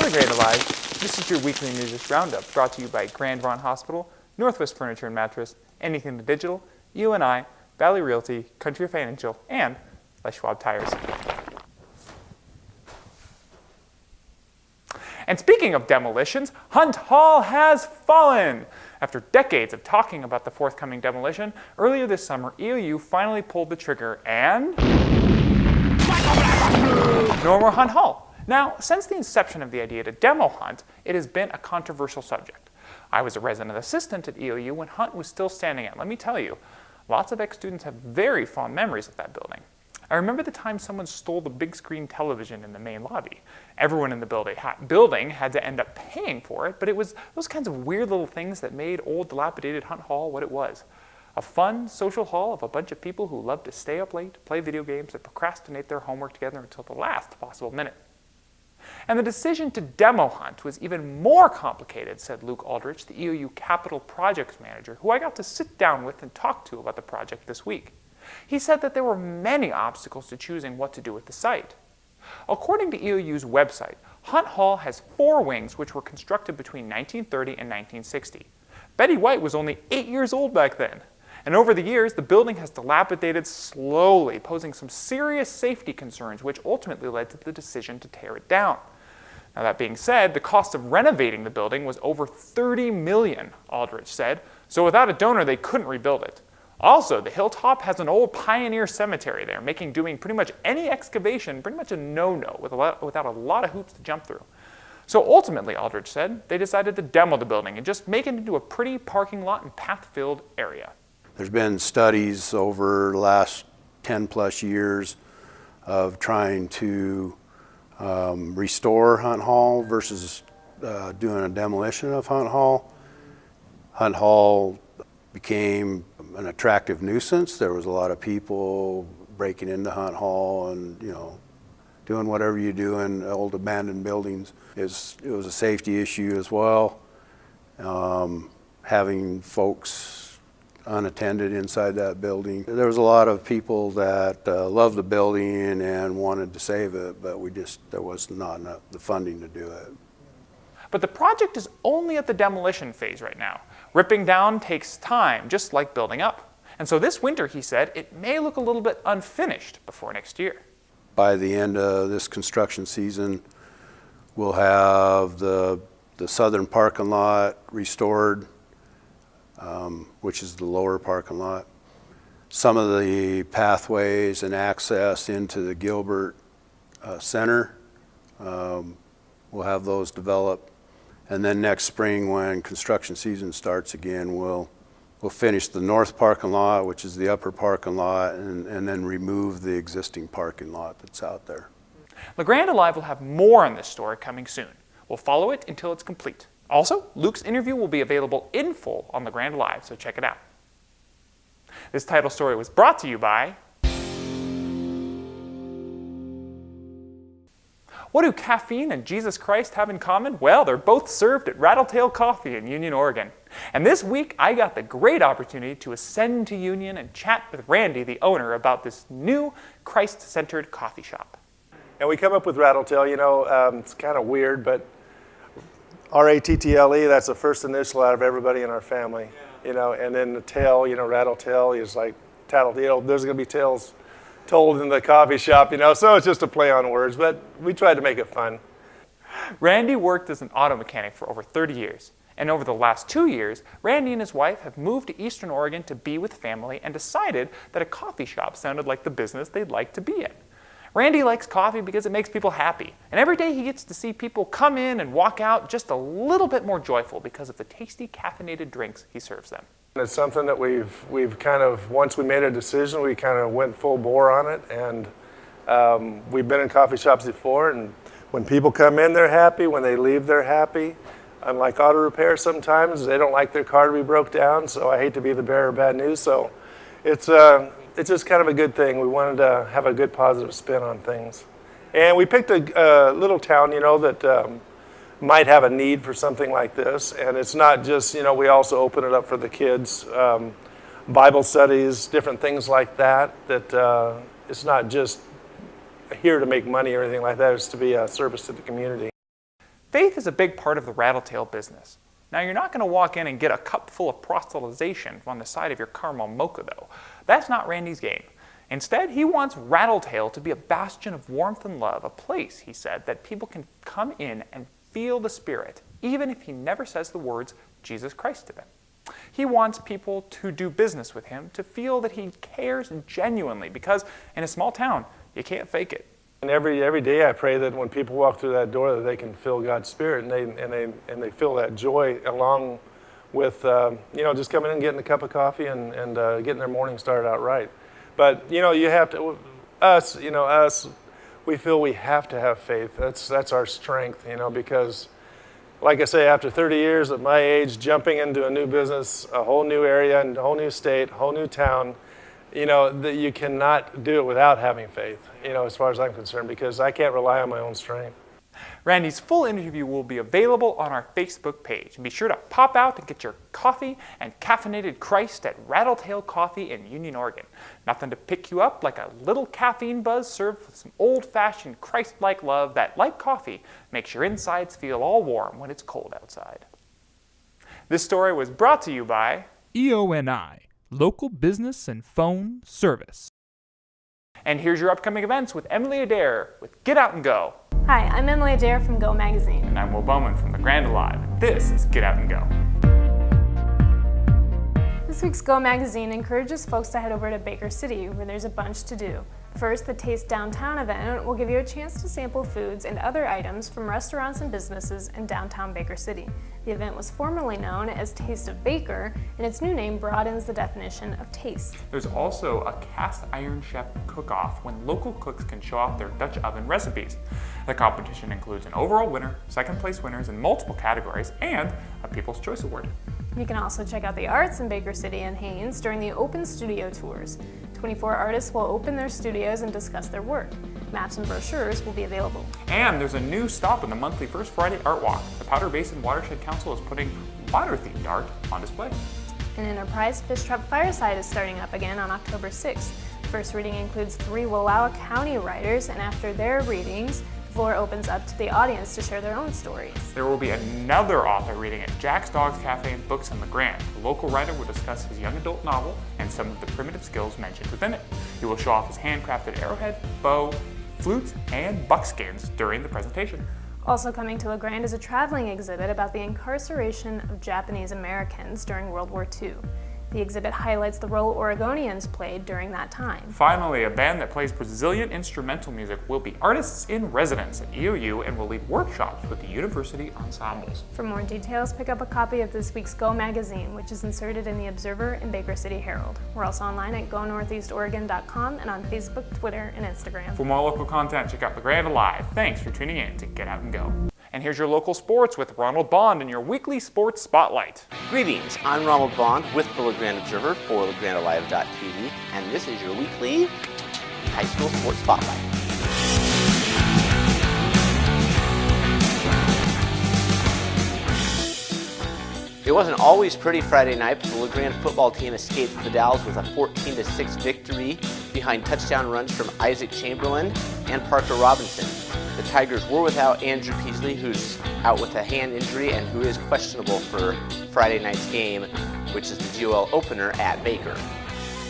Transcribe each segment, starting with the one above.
the Grande Live, this is your weekly Newsish Roundup, brought to you by Grande Hospital, Northwest Furniture and Mattress, Anything to Digital, EONI, Valley Realty, Country Financial, and Les Schwab Tires. And speaking of demolitions, Hunt Hall has fallen! After decades of talking about the forthcoming demolition, earlier this summer, EOU finally pulled the trigger and... no more Hunt Hall. Now, since the inception of the idea to demo Hunt, it has been a controversial subject. I was a resident assistant at EOU when Hunt was still standing at. Let me tell you, lots of ex-students have very fond memories of that building. I remember the time someone stole the big screen television in the main lobby. Everyone in the building had to end up paying for it, but it was those kinds of weird little things that made old dilapidated Hunt Hall what it was. A fun social hall of a bunch of people who loved to stay up late, play video games, and procrastinate their homework together until the last possible minute. And the decision to demo Hunt was even more complicated, said Luke Aldrich, the EOU Capital Projects Manager, who I got to sit down with and talk to about the project this week. He said that there were many obstacles to choosing what to do with the site. According to EOU's website, Hunt Hall has 4 wings which were constructed between 1930 and 1960. Betty White was only 8 years old back then. And over the years, the building has dilapidated slowly, posing some serious safety concerns, which ultimately led to the decision to tear it down. Now, that being said, the cost of renovating the building was over $30 million, Aldrich said, so without a donor, they couldn't rebuild it. Also, the hilltop has an old pioneer cemetery there, making doing pretty much any excavation pretty much a no-no without a lot of hoops to jump through. So ultimately, Aldrich said, they decided to demo the building and just make it into a pretty parking lot and path-filled area. There's been studies over the last 10 plus years of trying to restore Hunt Hall versus doing a demolition of Hunt Hall. Hunt Hall became an attractive nuisance. There was a lot of people breaking into Hunt Hall and, doing whatever you do in old abandoned buildings. It was a safety issue as well. Having folks unattended inside that building. There was a lot of people that loved the building and wanted to save it, but there was not enough the funding to do it. But the project is only at the demolition phase right now. Ripping down takes time, just like building up. And so this winter, he said, it may look a little bit unfinished before next year. By the end of this construction season, we'll have the southern parking lot restored, which is the lower parking lot. Some of the pathways and access into the Gilbert Center, we'll have those developed. And then next spring, when construction season starts again, we'll finish the north parking lot, which is the upper parking lot, and then remove the existing parking lot that's out there. The Grande Live will have more on this story coming soon. We'll follow it until it's complete. Also, Luke's interview will be available in full on the Grande Live, so check it out. This title story was brought to you by... What do caffeine and Jesus Christ have in common? Well, they're both served at Rattle Coffee in Union, Oregon. And this week, I got the great opportunity to ascend to Union and chat with Randy, the owner, about this new Christ-centered coffee shop. And we come up with Rattle, it's kind of weird, but R-A-T-T-L-E, that's the first initial out of everybody in our family, and then the tail, Rattle Tail is like tattle, there's going to be tales told in the coffee shop, so it's just a play on words, but we tried to make it fun. Randy worked as an auto mechanic for over 30 years, and over the last 2 years, Randy and his wife have moved to Eastern Oregon to be with family and decided that a coffee shop sounded like the business they'd like to be in. Randy likes coffee because it makes people happy, and every day he gets to see people come in and walk out just a little bit more joyful because of the tasty caffeinated drinks he serves them. It's something that we've kind of, once we made a decision, we kind of went full bore on it, and we've been in coffee shops before, and when people come in, they're happy. When they leave, they're happy. Unlike auto repair, sometimes they don't like their car to be broke down, so I hate to be the bearer of bad news, so it's just kind of a good thing. We wanted to have a good positive spin on things. And we picked a little town, that might have a need for something like this. And it's not just, we also open it up for the kids, Bible studies, different things like that, it's not just here to make money or anything like that. It's to be a service to the community. Faith is a big part of the Rattletail business. Now, you're not going to walk in and get a cup full of proselytization on the side of your caramel mocha, though. That's not Randy's game. Instead, he wants Rattletail to be a bastion of warmth and love, a place, he said, that people can come in and feel the Spirit, even if he never says the words Jesus Christ to them. He wants people to do business with him to feel that he cares genuinely, because in a small town, you can't fake it. And every day I pray that when people walk through that door that they can feel God's Spirit and they feel that joy along with just coming in and getting a cup of coffee and getting their morning started out right. But you have to us we feel we have to have faith. That's our strength, because like I say, after 30 years at my age, jumping into a new business, a whole new area, and a whole new state, whole new town, that you cannot do it without having faith, as far as I'm concerned, because I can't rely on my own strength. Randy's full interview will be available on our Facebook page. And be sure to pop out and get your coffee and Caffeinated Christ at Rattletail Coffee in Union, Oregon. Nothing to pick you up like a little caffeine buzz served with some old-fashioned Christ-like love that, like coffee, makes your insides feel all warm when it's cold outside. This story was brought to you by EONI, Local Business and Phone Service. And here's your upcoming events with Emily Adair with Get Out and Go. Hi, I'm Emily Adair from Go Magazine. And I'm Will Bowman from the Grande Live. And this is Get Out and Go. This week's Go Magazine encourages folks to head over to Baker City, where there's a bunch to do. First, the Taste Downtown event will give you a chance to sample foods and other items from restaurants and businesses in downtown Baker City. The event was formerly known as Taste of Baker, and its new name broadens the definition of taste. There's also a cast iron chef cook-off when local cooks can show off their Dutch oven recipes. The competition includes an overall winner, second place winners in multiple categories, and a People's Choice Award. You can also check out the arts in Baker City and Haines during the open studio tours. 24 artists will open their studios and discuss their work. Maps and brochures will be available. And there's a new stop in the monthly First Friday Art Walk. The Powder Basin Watershed Council is putting water-themed art on display. An Enterprise Fish Trap Fireside is starting up again on October 6th. First reading includes 3 Wallowa County writers, and after their readings, the floor opens up to the audience to share their own stories. There will be another author reading at Jack's Dogs Cafe and Books in the Grande. The local writer will discuss his young adult novel and some of the primitive skills mentioned within it. He will show off his handcrafted arrowhead, bow, flutes, and buckskins during the presentation. Also coming to La Grande is a traveling exhibit about the incarceration of Japanese Americans during World War II. The exhibit highlights the role Oregonians played during that time. Finally, a band that plays Brazilian instrumental music will be artists in residence at EOU and will lead workshops with the university ensembles. For more details, pick up a copy of this week's Go Magazine, which is inserted in the Observer and Baker City Herald. We're also online at GoNortheastOregon.com and on Facebook, Twitter, and Instagram. For more local content, check out the Grande Live. Thanks for tuning in to Get Out and Go. And here's your local sports with Ronald Bond and your weekly sports spotlight. Greetings, I'm Ronald Bond with the La Grande Observer for LaGrandeLive.tv, and this is your weekly high school sports spotlight. It wasn't always pretty Friday night, but the La Grande football team escaped the Dalles with a 14-6 victory behind touchdown runs from Isaac Chamberlain and Parker Robinson. The Tigers were without Andrew Peasley, who's out with a hand injury and who is questionable for Friday night's game, which is the GOL opener at Baker.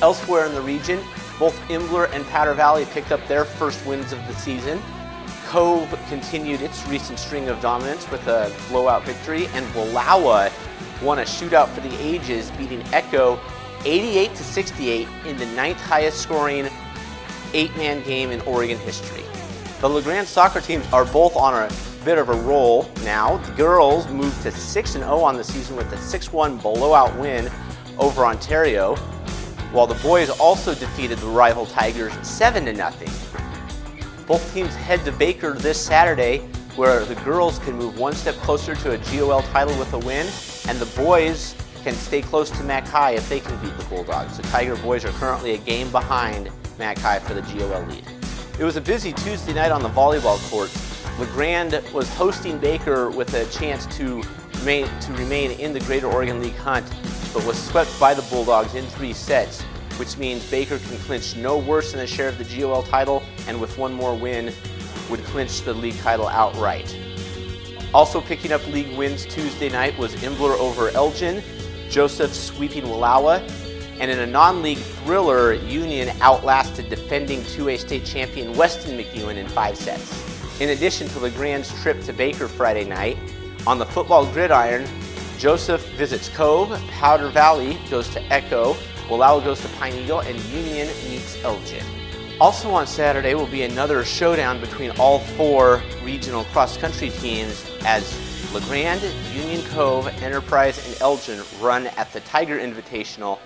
Elsewhere in the region, both Imbler and Powder Valley picked up their first wins of the season. Cove continued its recent string of dominance with a blowout victory, and Wallowa won a shootout for the ages, beating Echo 88-68 in the 9th highest scoring 8-man game in Oregon history. The La Grande soccer teams are both on a bit of a roll now. The girls moved to 6-0 on the season with a 6-1 blowout win over Ontario, while the boys also defeated the rival Tigers 7-0. Both teams head to Baker this Saturday, where the girls can move one step closer to a GOL title with a win, and the boys can stay close to Mac High if they can beat the Bulldogs. The Tiger boys are currently a game behind Mac High for the GOL lead. It was a busy Tuesday night on the volleyball court. La Grande was hosting Baker with a chance to remain in the Greater Oregon League hunt, but was swept by the Bulldogs in 3 sets, which means Baker can clinch no worse than a share of the GOL title, and with one more win, would clinch the league title outright. Also picking up league wins Tuesday night was Imbler over Elgin, Joseph sweeping Wallowa, and in a non-league thriller, Union outlasted defending 2A state champion Weston McEwen in 5 sets. In addition to LeGrand's trip to Baker Friday night, on the football gridiron, Joseph visits Cove, Powder Valley goes to Echo, Wallowa goes to Pine Eagle, and Union meets Elgin. Also on Saturday will be another showdown between all 4 regional cross-country teams as LeGrand, Union Cove, Enterprise, and Elgin run at the Tiger Invitational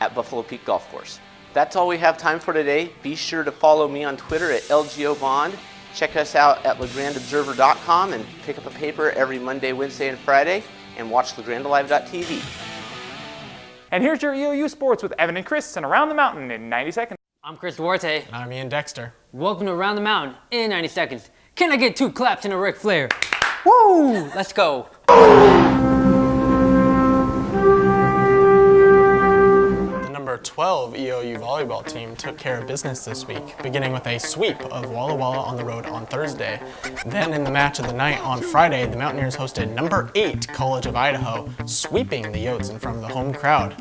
at Buffalo Peak Golf Course. That's all we have time for today. Be sure to follow me on Twitter at LGOBond. Check us out at LeGrandObserver.com and pick up a paper every Monday, Wednesday, and Friday, and watch LeGrandAlive.tv. And here's your EOU Sports with Evan and Chris and Around the Mountain in 90 seconds. I'm Chris Duarte. And I'm Ian Dexter. Welcome to Around the Mountain in 90 seconds. Can I get 2 claps and a Ric Flair? Woo! Let's go. The number 12 EOU volleyball team took care of business this week, beginning with a sweep of Walla Walla on the road on Thursday. Then in the match of the night on Friday, the Mountaineers hosted number 8 College of Idaho, sweeping the Yotes in front of the home crowd.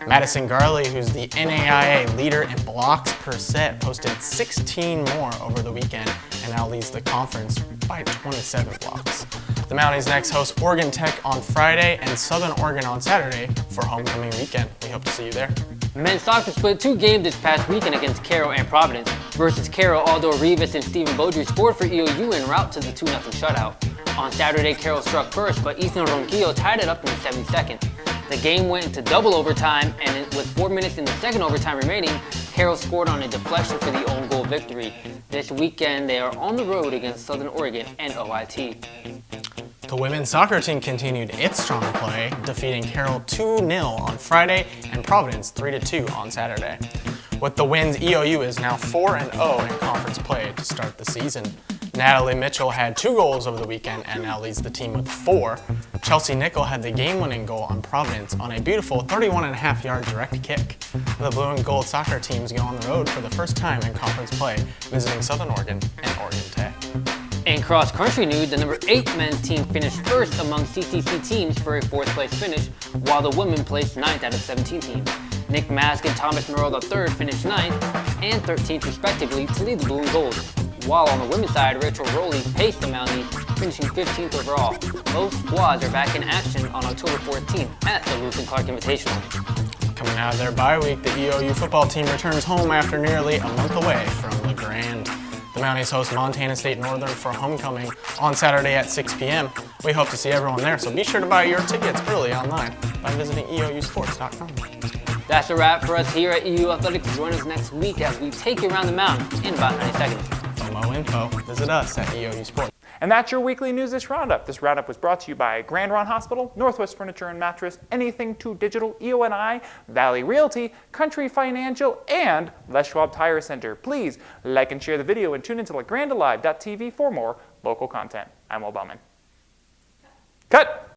Madison Garley, who's the NAIA leader in blocks per set, posted 16 more over the weekend and now leads the conference by 27 blocks. The Mounties next host Oregon Tech on Friday and Southern Oregon on Saturday for homecoming weekend. We hope to see you there. Men's soccer split 2 games this past weekend against Carroll and Providence. Versus Carroll, Aldo Rivas and Stephen Beaudry scored for EOU en route to the 2-0 shutout. On Saturday, Carroll struck first, but Ethan Ronquillo tied it up in the 72nd. The game went into double overtime, and with 4 minutes in the second overtime remaining, Carroll scored on a deflection for the own goal victory. This weekend, they are on the road against Southern Oregon and OIT. The women's soccer team continued its strong play, defeating Carroll 2-0 on Friday and Providence 3-2 on Saturday. With the wins, EOU is now 4-0 in conference play to start the season. Natalie Mitchell had 2 goals over the weekend and now leads the team with 4. Chelsea Nickel had the game-winning goal on Providence on a beautiful 31.5-yard direct kick. The blue and gold soccer teams go on the road for the first time in conference play, visiting Southern Oregon and Oregon Tech. In cross-country news, the number 8 men's team finished first among CCC teams for a 4th place finish, while the women placed 9th out of 17 teams. Nick Mask and Thomas Merle III finished 9th and 13th respectively to lead the blue and gold. While on the women's side, Rachel Rowley paced the Mounties, finishing 15th overall. Both squads are back in action on October 14th at the Ruth and Clark Invitational. Coming out of their bye week, the EOU football team returns home after nearly a month away from LeGrand. The Mounties host Montana State Northern for homecoming on Saturday at 6 p.m. We hope to see everyone there, so be sure to buy your tickets early online by visiting EOUsports.com. That's a wrap for us here at EOU Athletics. Join us next week as we take you around the mountain in about 90 seconds. For more info, visit us at EOU Sports. And that's your weekly Newsish Roundup. This roundup was brought to you by Grand Ronde Hospital, Northwest Furniture and Mattress, Anything 2 Digital, EONI, Valley Realty, Country Financial, and Les Schwab Tire Center. Please like and share the video and tune into LeGrandAlive.tv for more local content. I'm Will Bauman. Cut!